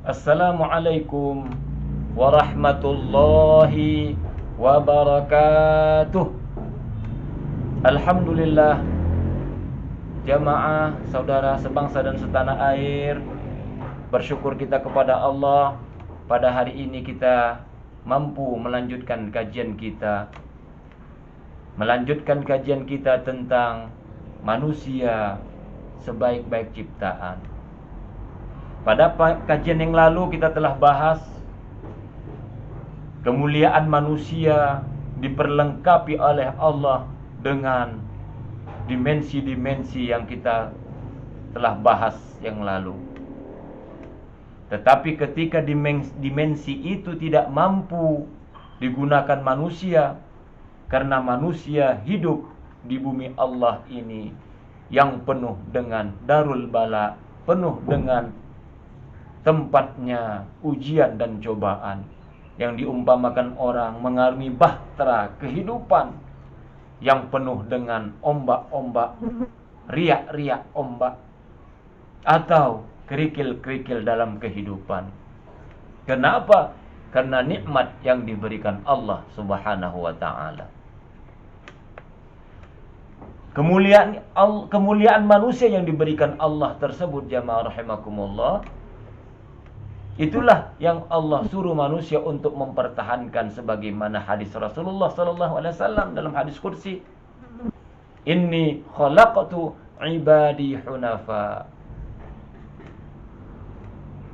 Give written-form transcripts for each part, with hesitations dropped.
Assalamualaikum warahmatullahi wabarakatuh. Alhamdulillah, jamaah, saudara sebangsa dan setanah air, bersyukur kita kepada Allah. Pada hari ini kita mampu melanjutkan kajian kita tentang manusia sebaik-baik ciptaan. Pada kajian yang lalu kita telah bahas kemuliaan manusia diperlengkapi oleh Allah dengan dimensi-dimensi yang kita telah bahas yang lalu. Tetapi ketika dimensi itu tidak mampu digunakan manusia, karena manusia hidup di bumi Allah ini yang penuh dengan darul bala, penuh dengan tempatnya ujian dan cobaan, yang diumpamakan orang mengarungi bahtera kehidupan yang penuh dengan ombak-ombak, riak-riak ombak, atau kerikil-kerikil dalam kehidupan. Kenapa? Karena nikmat yang diberikan Allah Subhanahu wa ta'ala. Kemuliaan manusia yang diberikan Allah tersebut, jamaah rahimakumullah, itulah yang Allah suruh manusia untuk mempertahankan, sebagaimana hadis Rasulullah SAW dalam hadis kursi, Inni khalaqtu ibadi hunafa.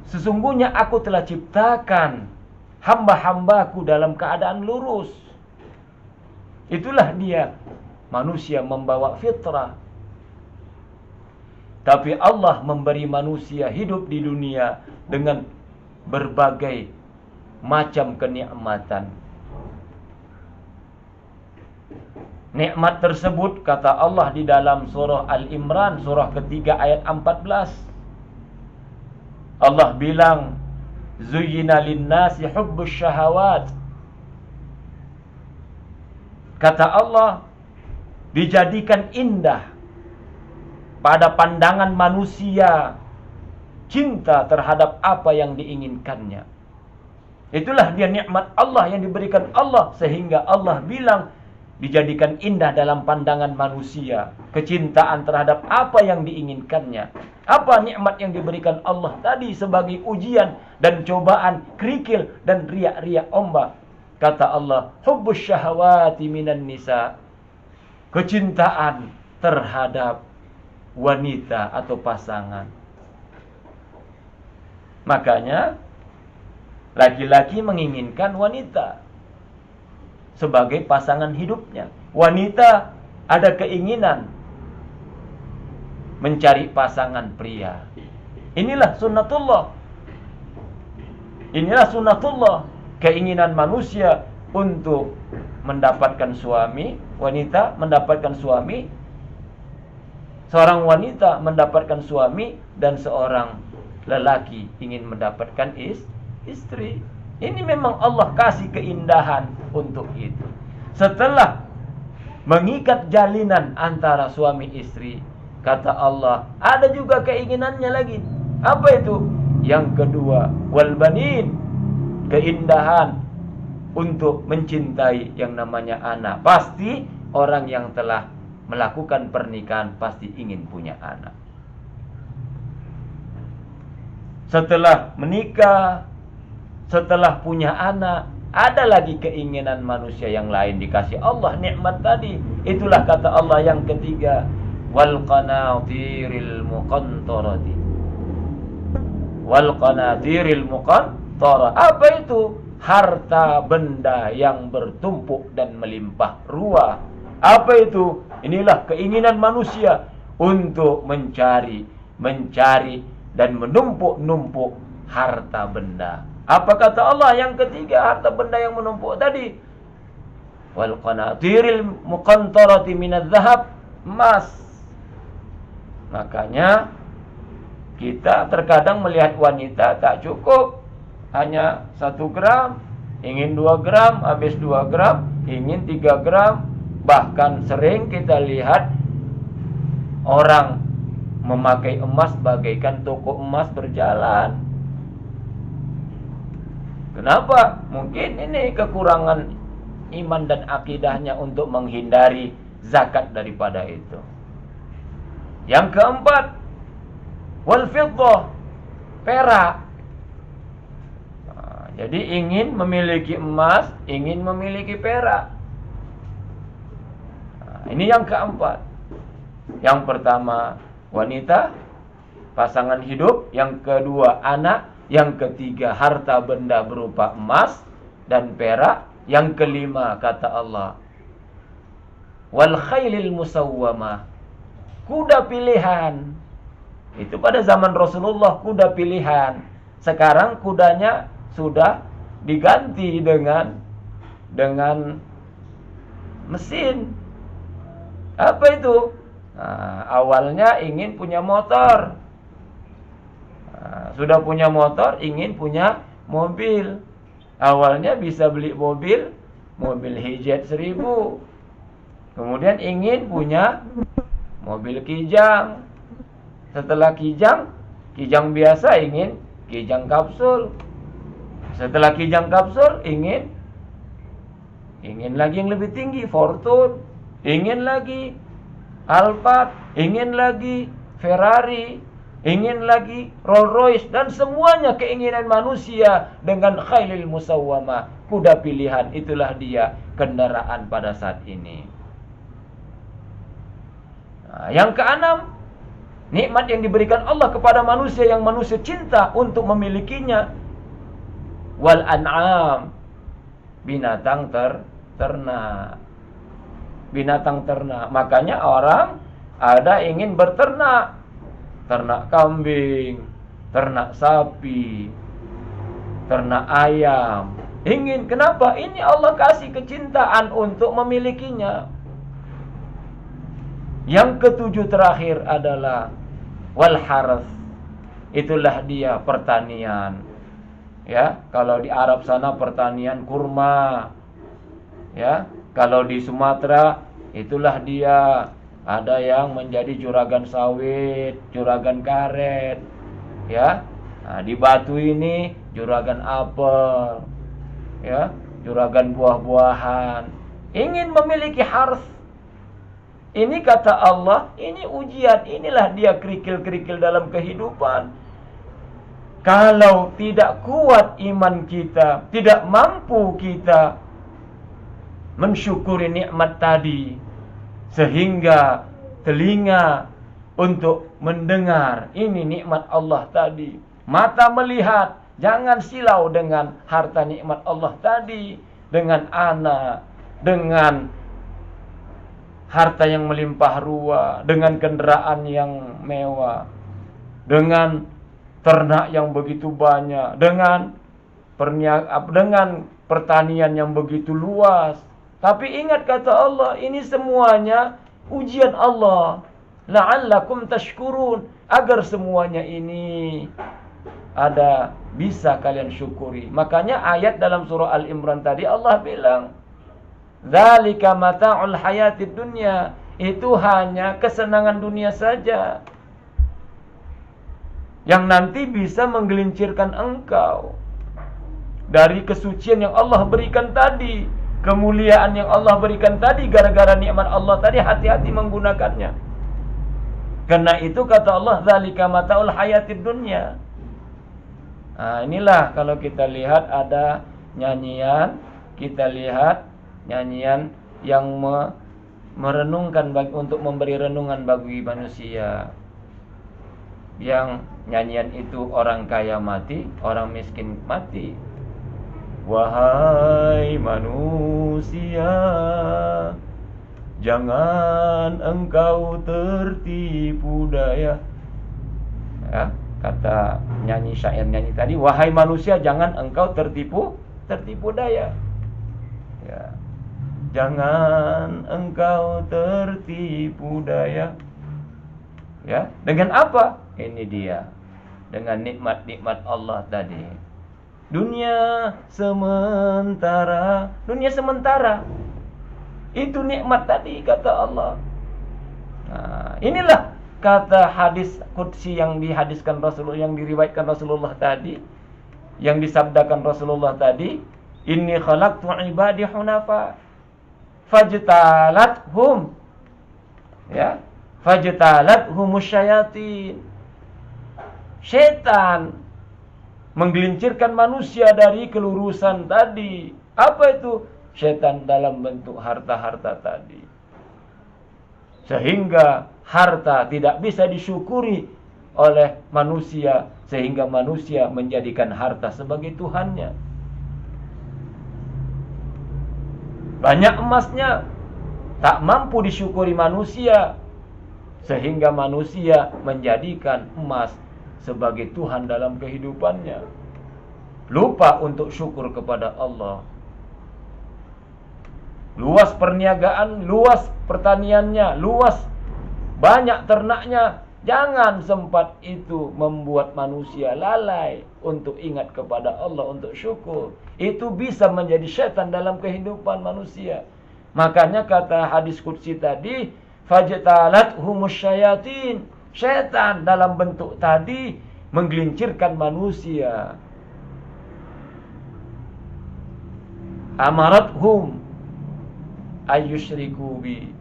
Sesungguhnya aku telah ciptakan hamba-hambaku dalam keadaan lurus. Itulah dia, manusia membawa fitrah. Tapi Allah memberi manusia hidup di dunia dengan berbagai macam kenikmatan. Nikmat tersebut, kata Allah di dalam surah Al-Imran, surah ketiga ayat 14. Allah bilang, Zuyyina linnasi hubbus syahawat. Kata Allah, dijadikan indah pada pandangan manusia cinta terhadap apa yang diinginkannya. Itulah dia nikmat Allah yang diberikan Allah, sehingga Allah bilang dijadikan indah dalam pandangan manusia kecintaan terhadap apa yang diinginkannya. Apa nikmat yang diberikan Allah tadi sebagai ujian dan cobaan, kerikil dan riak-riak ombak? Kata Allah, hubbus syahawati minan nisa. Kecintaan terhadap wanita atau pasangan. Makanya laki-laki menginginkan wanita sebagai pasangan hidupnya. Wanita ada keinginan mencari pasangan pria. Inilah sunnatullah. Inilah sunnatullah, keinginan manusia untuk mendapatkan suami, wanita mendapatkan suami, seorang wanita mendapatkan suami, dan seorang lelaki ingin mendapatkan istri. Ini memang Allah kasih keindahan untuk itu. Setelah mengikat jalinan antara suami istri, kata Allah, ada juga keinginannya lagi. Apa itu? Yang kedua, wal banin, keindahan untuk mencintai yang namanya anak. Pasti orang yang telah melakukan pernikahan pasti ingin punya anak. Setelah menikah, setelah punya anak, ada lagi keinginan manusia yang lain, dikasih Allah nikmat tadi. Itulah kata Allah yang ketiga, wal qanatiril muqantarati. Wal qanatiril muqantara. Apa itu? Harta benda yang bertumpuk dan melimpah ruah. Apa itu? Inilah keinginan manusia untuk mencari dan menumpuk-numpuk harta benda. Apa kata Allah yang ketiga, harta benda yang menumpuk tadi? Wal qanatiril muqantarati minadz zahab, emas. Makanya kita terkadang melihat wanita tak cukup hanya 1 gram, ingin 2 gram, habis 2 gram, ingin 3 gram. Bahkan sering kita lihat orang memakai emas bagaikan toko emas berjalan. Kenapa? Mungkin ini kekurangan iman dan akidahnya untuk menghindari zakat daripada itu. Yang keempat, wal fiddah, perak. Jadi ingin memiliki emas, ingin memiliki perak. Ini yang keempat. Yang pertama, wanita, pasangan hidup. Yang kedua, anak. Yang ketiga, harta benda berupa emas dan perak. Yang kelima, kata Allah, wal khailil musawwamah, kuda pilihan. Itu pada zaman Rasulullah kuda pilihan. Sekarang kudanya sudah diganti dengan mesin. Apa itu? Awalnya ingin punya motor. Sudah punya motor, ingin punya mobil. Awalnya bisa beli mobil Hijet 1000. Kemudian ingin punya mobil Kijang. Setelah Kijang biasa, ingin Kijang kapsul. Setelah Kijang kapsul, ingin lagi yang lebih tinggi, Fortune. Ingin lagi Alphard, ingin lagi Ferrari, ingin lagi Rolls Royce, dan semuanya keinginan manusia dengan khailil musawwamah, kuda pilihan. Itulah dia kendaraan pada saat ini. Yang keenam, nikmat yang diberikan Allah kepada manusia yang manusia cinta untuk memilikinya. Wal an'am, binatang ternak. Binatang ternak. Makanya orang ada ingin berternak. Ternak kambing, ternak sapi, ternak ayam. Ingin, kenapa? Ini Allah kasih kecintaan untuk memilikinya. Yang ketujuh terakhir adalah wal harth. Itulah dia pertanian. Ya, kalau di Arab sana pertanian kurma. Ya, kalau di Sumatera itulah dia. Ada yang menjadi juragan sawit, juragan karet. Ya. Di Batu ini juragan apel. Ya, juragan buah-buahan. Ingin memiliki harth. Ini kata Allah, ini ujian. Inilah dia kerikil-kerikil dalam kehidupan. Kalau tidak kuat iman kita, tidak mampu kita mensyukuri nikmat tadi, sehingga telinga untuk mendengar, ini nikmat Allah tadi. Mata melihat, jangan silau dengan harta nikmat Allah tadi, dengan anak, dengan harta yang melimpah ruah, dengan kendaraan yang mewah, dengan ternak yang begitu banyak, dengan pertanian yang begitu luas. Tapi ingat kata Allah, ini semuanya ujian Allah. La'allakum tashkurun, agar semuanya ini ada bisa kalian syukuri. Makanya ayat dalam surah Al-Imran tadi Allah bilang, dzalika mata'ul hayatid dunya, itu hanya kesenangan dunia saja yang nanti bisa menggelincirkan engkau dari kesucian yang Allah berikan tadi, kemuliaan yang Allah berikan tadi. Gara-gara nikmat Allah tadi, hati-hati menggunakannya. Karena itu kata Allah, dzalika mata'ul hayatid dunya. Inilah kalau kita lihat ada nyanyian, kita lihat nyanyian yang merenungkan untuk memberi renungan bagi manusia. Yang nyanyian itu orang kaya mati, orang miskin mati. Wahai manusia, jangan engkau tertipu daya. Ya, kata syair nyanyi tadi, wahai manusia, jangan engkau tertipu daya. Ya. Jangan engkau tertipu daya. Ya, dengan apa? Ini dia. Dengan nikmat-nikmat Allah tadi. Dunia sementara. Dunia sementara. Itu nikmat tadi kata Allah. Inilah kata hadis qudsi yang dihadiskan Rasulullah, yang diriwayatkan Rasulullah tadi. yang disabdakan Rasulullah tadi, inni khalaqtu ibadi hunafa fajtalathum, ya, fajtalathum syayatin. Setan menggelincirkan manusia dari kelurusan tadi. Apa itu? Setan dalam bentuk harta-harta tadi. Sehingga harta tidak bisa disyukuri oleh manusia, sehingga manusia menjadikan harta sebagai Tuhannya. Banyak emasnya tak mampu disyukuri manusia, sehingga manusia menjadikan emas sebagai Tuhan dalam kehidupannya. Lupa untuk syukur kepada Allah. Luas perniagaan, luas pertaniannya, luas banyak ternaknya. Jangan sempat itu membuat manusia lalai untuk ingat kepada Allah, untuk syukur. Itu bisa menjadi setan dalam kehidupan manusia. Makanya kata hadis qudsi tadi, fajtalathum syayatin. Setan dalam bentuk tadi menggelincirkan manusia. Amarathum ayyusyriku bi.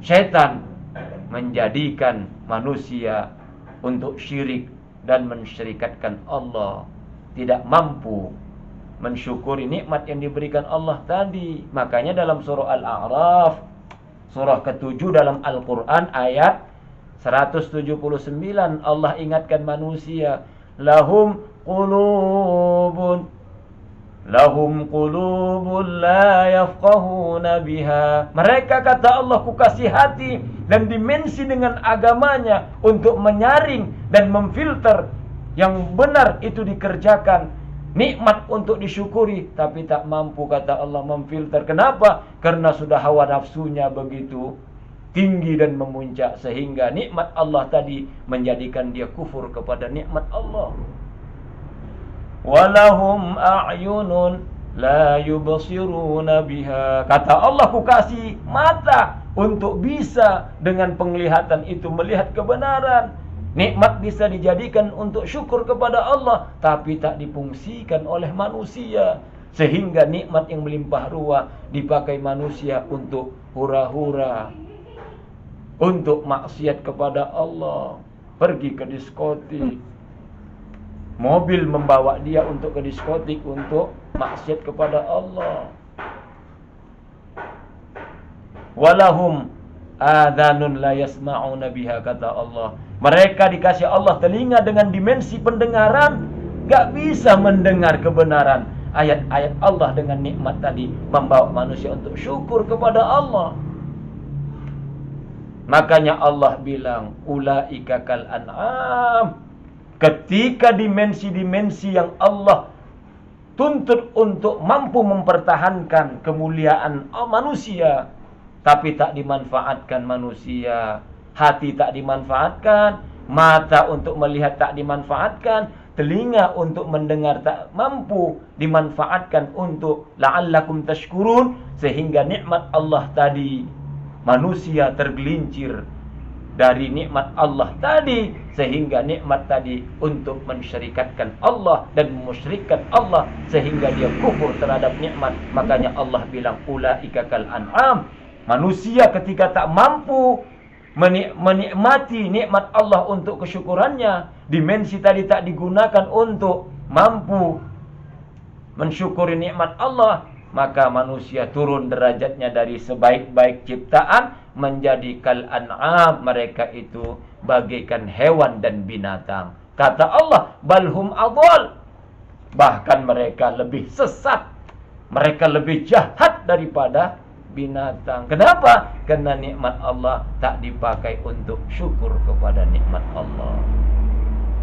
Setan menjadikan manusia untuk syirik dan mensyirikatkan Allah, tidak mampu mensyukuri nikmat yang diberikan Allah tadi. Makanya dalam surah Al-A'raf, surah ke-7 dalam Al-Quran ayat 179, Allah ingatkan manusia, lahum qulubun la yafqahuna biha. Mereka, kata Allah, kukasih hati dan dimensi dengan agamanya untuk menyaring dan memfilter yang benar itu dikerjakan, nikmat untuk disyukuri, tapi tak mampu, kata Allah, memfilter. Kenapa? Karena sudah hawa nafsunya begitu tinggi dan memuncak, sehingga nikmat Allah tadi menjadikan dia kufur kepada nikmat Allah. Walahum a'yunun la yubsiruna biha. Kata Allah, ku kasih mata untuk bisa dengan penglihatan itu melihat kebenaran. Nikmat bisa dijadikan untuk syukur kepada Allah, tapi tak difungsikan oleh manusia, sehingga nikmat yang melimpah ruah dipakai manusia untuk hura-hura, untuk maksiat kepada Allah. Pergi ke diskotik, mobil membawa dia untuk ke diskotik, untuk maksiat kepada Allah. Walahum adhanun la yasma'una biha, kata Allah. Mereka dikasih Allah telinga dengan dimensi pendengaran, gak bisa mendengar kebenaran ayat-ayat Allah. Dengan nikmat tadi membawa manusia untuk syukur kepada Allah. Makanya Allah bilang, ulaika kal an'am. Ketika dimensi-dimensi yang Allah tuntut untuk mampu mempertahankan kemuliaan manusia, tapi tak dimanfaatkan manusia. Hati tak dimanfaatkan, mata untuk melihat tak dimanfaatkan, telinga untuk mendengar tak mampu dimanfaatkan untuk la'allakum tashkurun, sehingga nikmat Allah tadi manusia tergelincir dari nikmat Allah tadi, sehingga nikmat tadi untuk mensyirikatkan Allah dan memusyrikkan Allah, sehingga dia kufur terhadap nikmat. Makanya Allah bilang ulaika kal an'am. Manusia ketika tak mampu menikmati nikmat Allah untuk kesyukurannya, dimensi tadi tak digunakan untuk mampu mensyukuri nikmat Allah, maka manusia turun derajatnya dari sebaik-baik ciptaan menjadi kal an'am. Mereka itu bagaikan hewan dan binatang. Kata Allah, balhum adhal. Bahkan mereka lebih sesat, mereka lebih jahat daripada binatang. Kenapa? Karena nikmat Allah tak dipakai untuk syukur kepada nikmat Allah.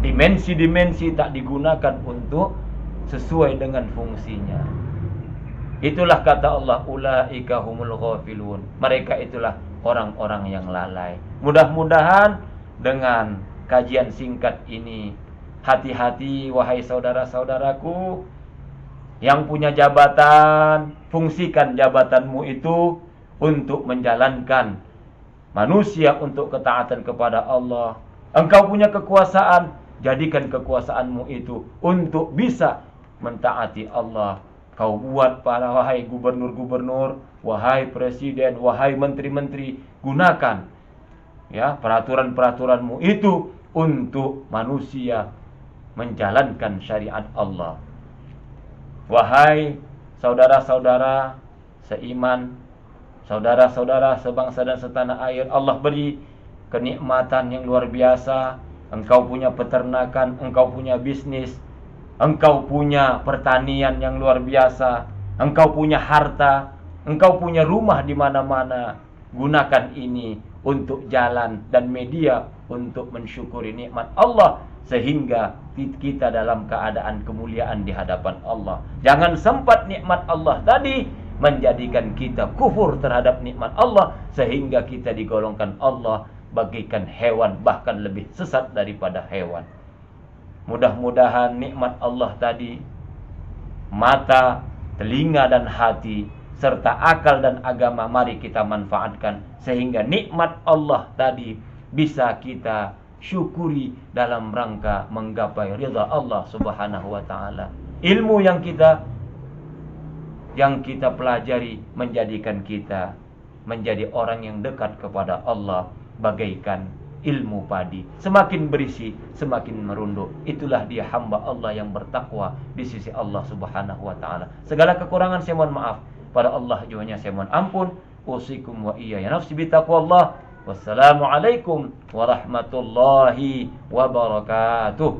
Dimensi-dimensi tak digunakan untuk sesuai dengan fungsinya. Itulah kata Allah, ulaika humul ghafilun. Mereka itulah orang-orang yang lalai. Mudah-mudahan dengan kajian singkat ini, hati-hati wahai saudara-saudaraku yang punya jabatan. Fungsikan jabatanmu itu untuk menjalankan manusia untuk ketaatan kepada Allah. Engkau punya kekuasaan, jadikan kekuasaanmu itu untuk bisa mentaati Allah. Kau buat para wahai gubernur-gubernur, wahai presiden, wahai menteri-menteri, gunakan ya peraturan-peraturanmu itu untuk manusia menjalankan syariat Allah. Wahai saudara-saudara seiman, saudara-saudara sebangsa dan setanah air, Allah beri kenikmatan yang luar biasa. Engkau punya peternakan, engkau punya bisnis, engkau punya pertanian yang luar biasa, engkau punya harta, engkau punya rumah di mana-mana. Gunakan ini untuk jalan dan media untuk mensyukuri nikmat Allah, sehingga kita dalam keadaan kemuliaan di hadapan Allah. Jangan sempat nikmat Allah tadi menjadikan kita kufur terhadap nikmat Allah, sehingga kita digolongkan Allah bagaikan hewan, bahkan lebih sesat daripada hewan. Mudah-mudahan nikmat Allah tadi, mata, telinga dan hati, serta akal dan agama, mari kita manfaatkan sehingga nikmat Allah tadi bisa kita syukuri dalam rangka menggapai ridha Allah Subhanahu wa taala. Ilmu yang kita pelajari menjadikan kita menjadi orang yang dekat kepada Allah bagaikan ilmu padi. Semakin berisi, semakin merunduk. Itulah dia hamba Allah yang bertakwa di sisi Allah Subhanahu wa taala. Segala kekurangan saya mohon maaf. Pada Allah juga saya mohon ampun. Usikum wa iyaya nafsi bitaqwallah. Wassalamualaikum warahmatullahi wabarakatuh.